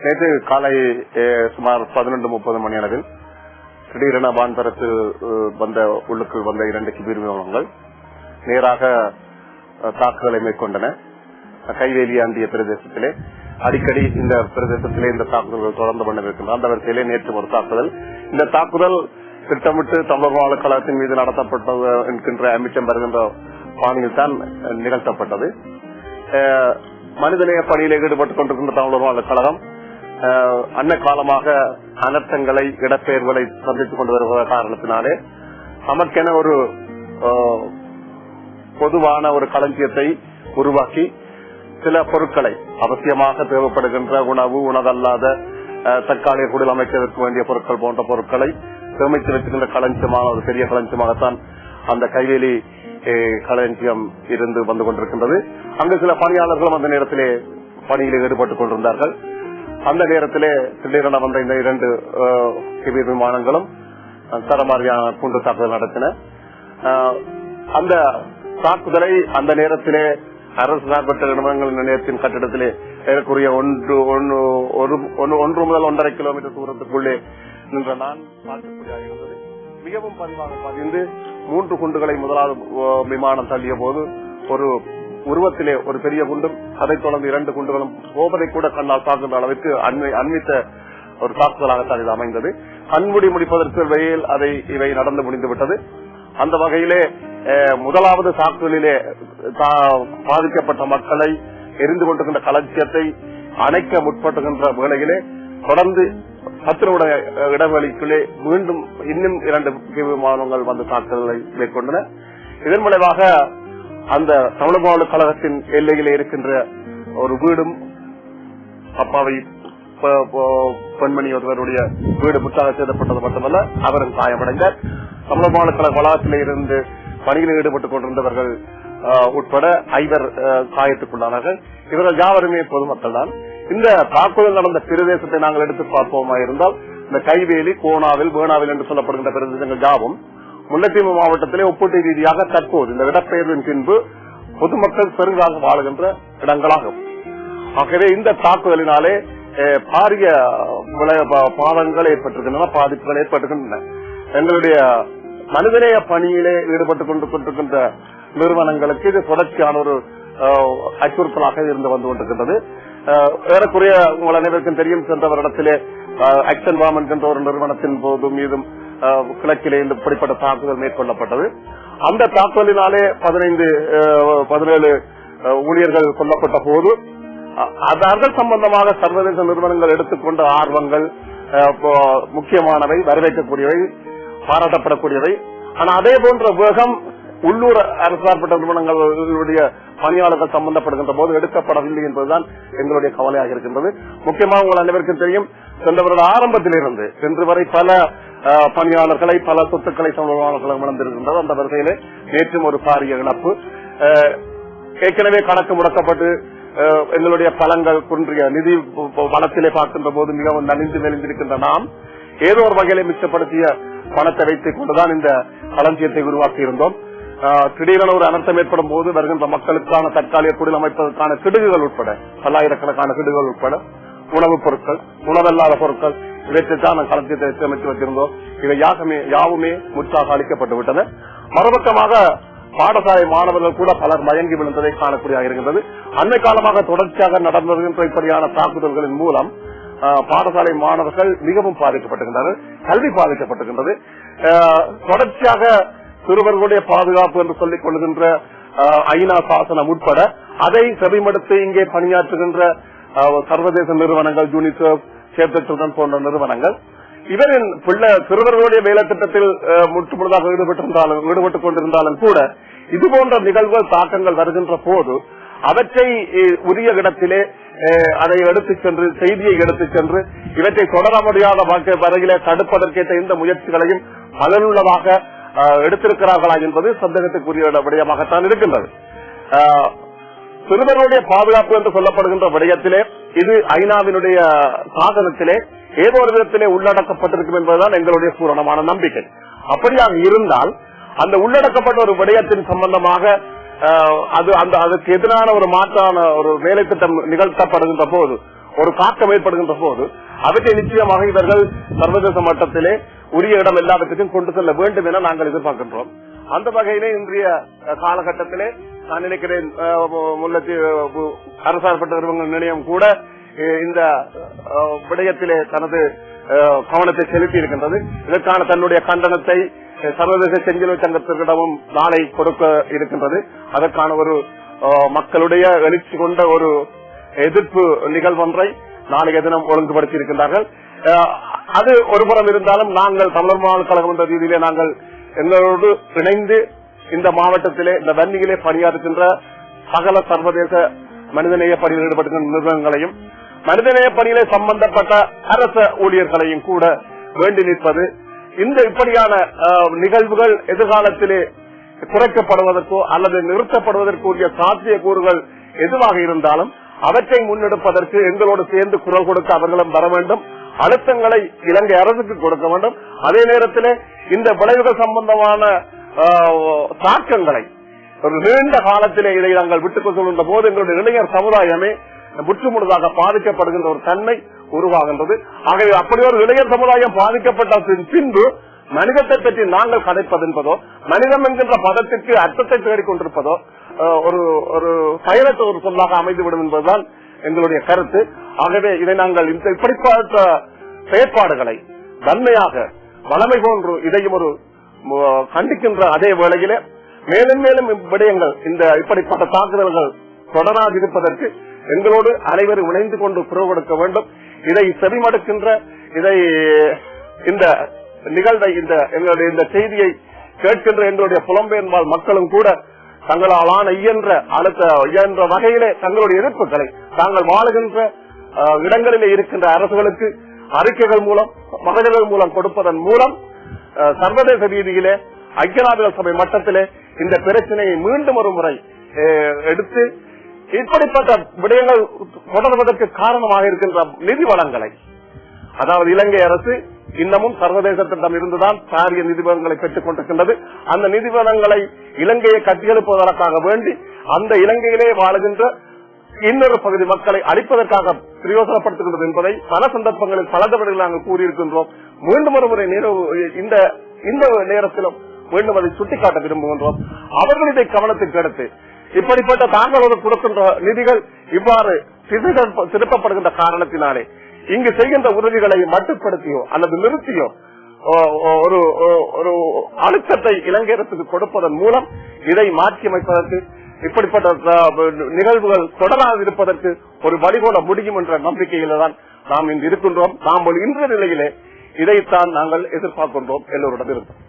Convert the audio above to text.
நேற்று காலை சுமார் 11:30 மணி அளவில் திடீரென வான்பரத்து வந்த உள்ளுக்குள் வந்த 2 கிபீர் விமானங்கள் நேராக தாக்குதலை மேற்கொண்டன. கைவேலி ஆண்டிய பிரதேசத்திலே அடிக்கடி இந்த பிரதேசத்திலே இந்த தாக்குதல்கள் தொடர்ந்து கொண்டிருக்கின்றன. அந்த வரிசையிலே நேற்று ஒரு தாக்குதல். இந்த தாக்குதல் திட்டமிட்டு தமிழர் வாழ் கழகத்தின் மீது நடத்தப்பட்டது என்கின்ற அமிச்சம் வருகின்ற பாணியில் தான் நிகழ்த்தப்பட்டது. மனிதநேய பணியில் ஈடுபட்டுக் கொண்டிருக்கின்ற தமிழர் வாழ் கழகம் அன்ன காலமாக அனர்த்தங்களை இடப்பெயர்வுகளை சந்தித்துக் கொண்டு வருகிற காரணத்தினாலே நமக்கென ஒரு பொதுவான ஒரு களஞ்சியத்தை உருவாக்கி சில பொருட்களை அவசியமாக தேவைப்படுகின்ற உணவு, உணவல்லாத தற்காலிக குடில் அமைப்பதற்கு வேண்டிய பொருட்கள் போன்ற பொருட்களை சேமித்து வைக்கின்ற களஞ்சியமான ஒரு பெரிய களஞ்சியமாகத்தான் அந்த கைவேலி களஞ்சியம் இருந்து வந்து கொண்டிருக்கின்றது. அங்கு சில பணியாளர்களும் அந்த நேரத்திலே பணியில் ஈடுபட்டுக் கொண்டிருந்தார்கள். அந்த நேரத்திலே திடீரென வந்த இந்த 2 கிபீர் விமானங்களும் தரமாரியான குண்டு தாக்குதல் நடத்தின. அந்த தாக்குதலை அந்த நேரத்திலே அரசு சார்பற்ற நிறுவனங்கள் நிலையத்தின் கட்டிடத்திலே ஏறக்குறைய 1 முதல் 1.5 கிலோமீட்டர் தூரத்துக்குள்ளே நின்ற நான் பார்க்கக்கூடியதாக இருந்தது. மிகவும் பதிவாக பதிந்து 3 குண்டுகளை முதலாவது விமானம் தள்ளிய போது ஒரு உருவத்திலே ஒரு பெரிய குண்டும் அதை தொடர்ந்து 2 குண்டுகளும் கோபத்தை கூட கண்ணால் தாக்குகின்ற அளவிற்கு அண்மித்த ஒரு தாக்குதலாகத்தான் இது அமைந்தது. கண்மூடி முடிப்பதற்கு வெயில் இவை நடந்து முடிந்துவிட்டது. அந்த வகையிலே முதலாவது தாக்குதலிலே பாதிக்கப்பட்ட மக்களை எரிந்து கொண்டிருக்கின்ற களஞ்சியத்தை அணைக்க முற்பட்டுகின்ற வேளையிலே தொடர்ந்து 10 நிமிட இடைவெளிக்குள்ளே மீண்டும் இன்னும் 2 விமானங்கள் வந்து தாக்குதலை மேற்கொண்டன. இதன் மூலமாக அந்த தமிழ் வாழ் கழகத்தின் எல்லையிலே இருக்கின்ற ஒரு வீடும் அப்பாவை பெண்மணி ஒருவருடைய வீடு முற்றாக சேதப்பட்டது மட்டுமல்ல, அவரும் காயமடைந்தார். தமிழ் வாழ் கழக வளாகத்திலே இருந்து பணியில் ஈடுபட்டுக் கொண்டிருந்தவர்கள் உட்பட 5 காயத்துக்குள்ளானார்கள். இவர்கள் யாவருமே பொதுமக்கள் தான். இந்த தாக்குதல் நடந்த பிரதேசத்தை நாங்கள் எடுத்து பார்ப்போமா இருந்தால் இந்த கைவேலி, கோணாவில், வேணாவில் என்று சொல்லப்படுகின்ற பிரதேசங்கள் யாவும் முல்லைத்தீவு மாவட்டத்திலே ஒப்பீட்டு ரீதியாக தற்போது இந்த இடப்பெயர்வின் பின்பு பொதுமக்கள் பெருங்காக வாழுகின்ற இடங்களாகும். ஆகவே இந்த தாக்குதலினாலே பாரிய பாதங்கள் ஏற்பட்டிருக்கின்றன, பாதிப்புகள் ஏற்பட்டிருக்கின்றன. எங்களுடைய மனிதநேய பணியிலே ஈடுபட்டுக் கொண்டிருக்கின்ற நிறுவனங்களுக்கு இது தொடர்ச்சியான ஒரு அச்சுறுத்தலாக இருந்து வந்து கொண்டிருக்கின்றது. ஏறக்குறைய உங்கள் அனைவருக்கும் தெரியும், சென்ற வருடத்திலே ஆக்சன் பாம் என்கின்ற ஒரு நிறுவனத்தின் போது மீதும் கிழக்கிலே இந்த இப்படிப்பட்ட தாக்குதல் மேற்கொள்ளப்பட்டது. அந்த தாக்குதலினாலே 17 ஊழியர்கள் கொல்லப்பட்ட போது அதர்கள் சம்பந்தமாக சர்வதேச நிறுவனங்கள் எடுத்துக்கொண்ட ஆர்வங்கள் முக்கியமானவை, வரவேற்கக்கூடியவை, பாராட்டப்படக்கூடியவை. ஆனால் அதே போன்ற வேகம் உள்ளூர் அரசார்பட்ட நிறுவனங்களுடைய பணியாளர்கள் சம்பந்தப்படுகின்ற போது எடுக்கப்படவில்லை என்பதுதான் எங்களுடைய கவலையாக இருக்கின்றது. முக்கியமாக உங்கள் அனைவருக்கும் தெரியும், சென்ற வருட ஆரம்பத்திலிருந்து இன்று வரை பல பணியாளர்களை, பல சொத்துக்களை சம்பந்தமாக இழந்திருக்கின்றது. அந்த வரிசையிலே நேற்றும் ஒரு பாரிய இழப்பு. ஏற்கனவே கணக்கு முடக்கப்பட்டு எங்களுடைய பலங்கள் குன்றிய நிதி வளத்திலே பார்க்கின்ற போது மிகவும் நலிந்து மெலிந்திருக்கின்ற நாம் ஏதோ ஒரு வகையிலே மிச்சப்படுத்திய பணத்தை வைத்துக் கொண்டுதான் இந்த களஞ்சியத்தை உருவாக்கி இருந்தோம். திடீரென ஒரு அனர்த்தம் ஏற்படும் போது வருகின்ற மக்களுக்கான தற்காலிக குடில் அமைப்பதற்கான கிடுகுகள் உட்பட, பல்லாயிரக்கணக்கான கிடுகுகள் உட்பட, உணவுப் பொருட்கள், உணவல்லாத பொருட்கள், இவற்றைத்தான் களஞ்சியத்தை அமைத்து வச்சிருந்தோம். இவை யாவுமே முற்றாக அளிக்கப்பட்டு விட்டன. மறுபக்கமாக பாடசாலை மாணவர்கள் கூட பலர் மயங்கி விழுந்ததை காணக்கூடிய இருக்கின்றது. அண்மை காலமாக தொடர்ச்சியாக நடந்து வருகின்ற இப்படியான தாக்குதல்களின் மூலம் பாடசாலை மாணவர்கள் மிகவும் பாதிக்கப்பட்டிருக்கின்றனர், கல்வி பாதிக்கப்பட்டிருக்கின்றது. தொடர்ச்சியாக சிறுவர்களுடைய பாதுகாப்பு என்று சொல்லிக் கொள்கின்ற ஐநா சாசனம் உட்பட அதை செவிமடுத்து இங்கே பணியாற்றுகின்ற சர்வதேச நிறுவனங்கள், யூனிசெஃப், சேவ் தி சில்ட்ரன் போன்ற நிறுவனங்கள் இவரின் சிறுவர்களுடைய வேலை திட்டத்தில் முற்றுமுழுதாக ஈடுபட்டுக் கொண்டிருந்தாலும் கூட இதுபோன்ற நிகழ்வுகள், தாக்கங்கள் வருகின்ற போது அவற்றை உரிய இடத்திலே அதை எடுத்துச் சென்று, செய்தியை எடுத்துச் சென்று இவற்றை தொடர முடியாத வரையிலே தடுப்பதற்கேற்ற இந்த முயற்சிகளையும் பலனுள்ளதாக எடுத்திருக்கிறார்களா என்பது சந்தேகத்துக்குரிய விடயமாகத்தான் இருக்கின்றது. சிறுவர்களுடைய பாதுகாப்பு என்று சொல்லப்படுகின்ற விடயத்திலே இது ஐநாவினுடைய சாதனத்திலே ஏதோ ஒரு விதத்திலே உள்ளடக்கப்பட்டிருக்கும் என்பதுதான் எங்களுடைய பூரணமான நம்பிக்கை. அப்படியாக இருந்தால் அந்த உள்ளடக்கப்பட்ட ஒரு விடயத்தின் சம்பந்தமாக அதுக்கு எதிரான ஒரு மாற்றான ஒரு வேலை திட்டம் நிகழ்த்தப்படுகின்ற போது ஒரு தாக்கம் ஏற்படுகின்ற போது அவற்றை நிச்சயமாக இவர்கள் சர்வதேச மட்டத்திலே உரிய இடம் எல்லாத்துக்கும் கொண்டு செல்ல வேண்டும் என நாங்கள் எதிர்பார்க்கின்றோம். அந்த வகையிலே இன்றைய காலகட்டத்திலே நான் நினைக்கிறேன் அரசாங்கப்பட்ட நிறுவனங்கள் நிலையம் கூட இந்த விடயத்திலே தனது கவனத்தை செலுத்தி இருக்கின்றது. இதற்கான தன்னுடைய கண்டனத்தை சர்வதேச செஞ்சிலுவை சங்கத்திற்கிடமும் நாளை கொடுக்க இருக்கின்றது. அதற்கான ஒரு மக்களுடைய எழுச்சி கொண்ட ஒரு எதிர்ப்பு நிகழ்வொன்றை நாளைய தினம் ஒழுங்குபடுத்தி இருக்கின்றார்கள். அது ஒருபுறம் இருந்தாலும் நாங்கள் தமிழர் மாநில கழகம் என்ற ரீதியிலே நாங்கள் எங்களோடு இணைந்து இந்த மாவட்டத்திலே இந்த வன்னியிலே பணியாற்றுகின்ற சகல சர்வதேச மனிதநேய பணியில் ஈடுபடுகின்ற நிறுவனங்களையும் மனிதநேய பணியிலே சம்பந்தப்பட்ட அரச ஊழியர்களையும் கூட வேண்டி நிற்பது இந்த இப்படியான நிகழ்வுகள் எதிர்காலத்திலே குறைக்கப்படுவதற்கோ அல்லது நிறுத்தப்படுவதற்குரிய சாத்தியக்கூறுகள் எதுவாக இருந்தாலும் அவற்றை முன்னெடுப்பதற்கு எங்களோடு சேர்ந்து குரல் கொடுக்க அவர்களும் வர வேண்டும். அழுத்தங்களை இலங்கை அரசுக்கு கொடுக்க வேண்டும். அதே நேரத்தில் இந்த விளைவுகள் சம்பந்தமான தாக்கங்களை ஒரு நீண்ட காலத்திலே இதை நாங்கள் விட்டுக் கொள்கின்ற போது எங்களுடைய இளைஞர் சமுதாயமே முற்றுமுழுதாக பாதிக்கப்படுகின்ற ஒரு தன்மை உருவாகின்றது. ஆகவே அப்படி ஒரு இளைஞர் சமுதாயம் பாதிக்கப்பட்ட பின்பு மனிதத்தை பற்றி நாங்கள் கதைப்பது என்பதோ மனிதம் என்கின்ற பதத்திற்கு அர்த்தத்தை தேடிக் கொண்டிருப்பதோ ஒரு பயனற்ற ஒரு சொல்லாக அமைந்துவிடும் என்பதுதான் எங்களுடைய கருத்து. ஆகவே இதை நாங்கள் இப்படிப்பட்ட செயற்பாடுகளை வன்மையாக வளமை போன்று இதையும் ஒரு கண்டிக்கின்ற அதே வேளையிலே மேலும் மேலும் விடயங்கள் இந்த இப்படிப்பட்ட தாக்குதல்கள் தொடராதிருப்பதற்கு எங்களோடு அனைவரும் இணைந்து கொண்டு குரல் கொடுக்க வேண்டும். இதை செவிமடுக்கின்ற இதை இந்த நிகழ்வை எங்களுடைய இந்த செய்தியை கேட்கின்ற எங்களுடைய புலம்பெயர்வாழ் மக்களும் கூட தங்களாலான இயன்ற வகையிலே தங்களுடைய எதிர்ப்புகளை தாங்கள் வாழுகின்ற இடங்களிலே இருக்கின்ற அரசுகளுக்கு அறிக்கைகள் மூலம் மகஜர்கள் மூலம் கொடுப்பதன் மூலம் சர்வதேச ரீதியிலே ஐக்கிய நாடுகள் சபை மட்டத்திலே இந்த பிரச்சனையை மீண்டும் ஒரு முறை எடுத்து இப்படிப்பட்ட விடயங்கள் தொடர்வதற்கு காரணமாக இருக்கின்ற நிதி வளங்களை, அதாவது இலங்கை அரசு இன்னமும் சர்வதேசத்திடம் இருந்துதான் பாரிய நிதி வளங்களை பெற்றுக் கொண்டிருக்கின்றது. அந்த நிதி வளங்களை இலங்கையை கட்டியெழுப்புவதற்காக வேண்டி அந்த இலங்கையிலே வாழுகின்ற இன்னொரு பகுதி மக்களை அழிப்பதற்காக பிரயோசனப்படுத்துகின்றது என்பதை பல சந்தர்ப்பங்களில் பல தவறுகள் நாங்கள் கூறியிருக்கின்றோம். மீண்டும் ஒரு முறை இந்த நேரத்திலும் மீண்டும் அதை சுட்டிக்காட்ட விரும்புகின்றோம். அவர்கள் இதை கவனத்துக்கு எடுத்து இப்படிப்பட்ட தாங்களோடு கொடுக்கின்ற நிதிகள் இவ்வாறு திருப்பப்படுகின்ற காரணத்தினாலே இங்கு செய்கின்ற உதவிகளை மட்டுப்படுத்தியோ அல்லது நிறுத்தியோ ஒரு அழுத்தத்தை இலங்கை அரசுக்கு கொடுப்பதன் மூலம் இதை மாற்றி அமைப்பதற்கு இப்படிப்பட்ட நிகழ்வுகள் தொடராதிருப்பதற்கு ஒரு வழிகோட முடியும் என்ற நம்பிக்கையில தான் நாம் இன்று இருக்கின்றோம். நாம் இன்றைய நிலையிலே இதைத்தான் நாங்கள் எதிர்பார்க்கின்றோம் எல்லோரிடம் இருந்தோம்.